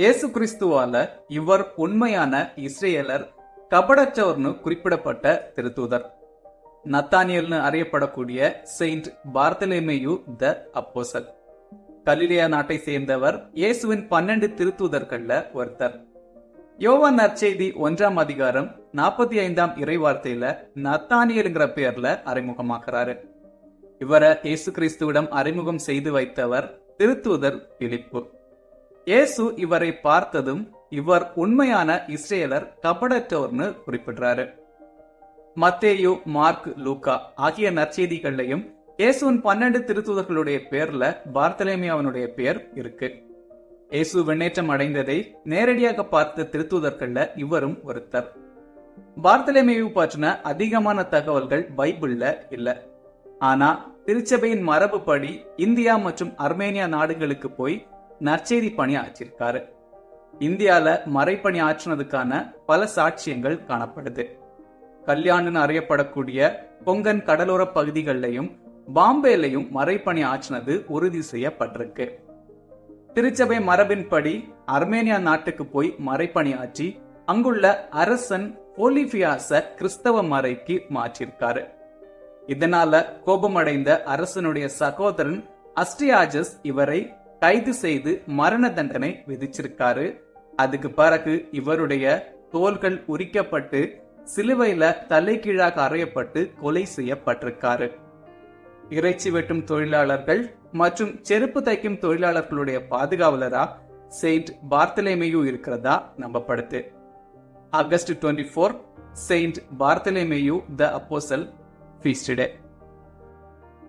இயேசு கிறிஸ்துவால இவர் உண்மையான இஸ்ரேலர் கபடற்றவர்னு குறிப்பிடப்பட்ட திருத்தூதர். நத்தானியல்னு அறியப்படக்கூடிய செயின்ட் பார்த்தலமேயு த அப்போசல். கலிலேயா நாட்டை சேர்ந்தவர். இயேசுவின் 12 திருத்தூதர்கள்ல ஒருத்தர். யோவான் நற்செய்தி 1ஆம் அதிகாரம் 45ஆம் இறைவார்த்தையில நத்தானியல்ங்கிற பேர்ல அறிமுகமாக்குறாரு. இவரை இயேசு கிறிஸ்துவிடம் அறிமுகம் செய்து வைத்தவர் திருத்தூதர் பிலிப்பு. இயேசு இவரை பார்த்ததும் இவர் உண்மையான இஸ்ரேலர் கபடற்றோர்னு குறிப்பிடுறாரு. மத்தேயு, மார்க், லூக்கா ஆகிய நற்செய்திகள்லையும் இயேசுவின் 12 திருத்தூதர்களுடைய பேர்ல பார்த்தலமேயுனுடைய பேர் இருக்கு. இயேசு விண்ணேற்றம் அடைந்ததை நேரடியாக பார்த்த திருத்தூதர்கள்ல இவரும் ஒருத்தர். பார்த்தலமேயு பற்றின அதிகமான தகவல்கள் பைபிள்ல இல்ல. ஆனா திருச்சபையின் மரபுப்படி இந்தியா மற்றும் அர்மேனியா நாடுகளுக்கு போய் நற்செய்தி பணி ஆற்றிருக்காரு. இந்தியால மறைப்பணி ஆற்றினதுக்கான பல சாட்சியங்கள் காணப்படுது. கல்யாணுன்னு அறியப்படக்கூடிய கொங்கன் கடலோர பகுதிகளிலையும் பாம்பேலையும் மறைப்பணி ஆற்றினது உறுதி செய்யப்பட்டிருக்கு. திருச்சபை மரபின்படி அர்மேனியா நாட்டுக்கு போய் மறைப்பணி ஆற்றி அங்குள்ள அரசன் போலிபியாச கிறிஸ்தவ மறைக்கு மாற்றிருக்காரு. இதனால கோபமடைந்த அரசனுடைய சகோதரன் அஸ்ட்ரியாஜஸ் இவரை கைது செய்து மரண தண்டனை விதிச்சிருக்காரு. அதுக்கு பிறகு இவருடைய தோள்கள் உரிக்கப்பட்டு சிலுவையில தலைகீழாக அறையப்பட்டு கொலை செய்யப்பட்டிருக்காரு. இறைச்சி வெட்டும் தொழிலாளர்கள் மற்றும் செருப்பு தைக்கும் தொழிலாளர்களுடைய பாதுகாவலரா செயின்ட் பார்த்தலமேயு இருக்கிறதா நம்பப்படுது. ஆகஸ்ட் 24 செயின்ட் பார்த்தலமேயு த அப்போசல் ஃபீஸ்ட் டே.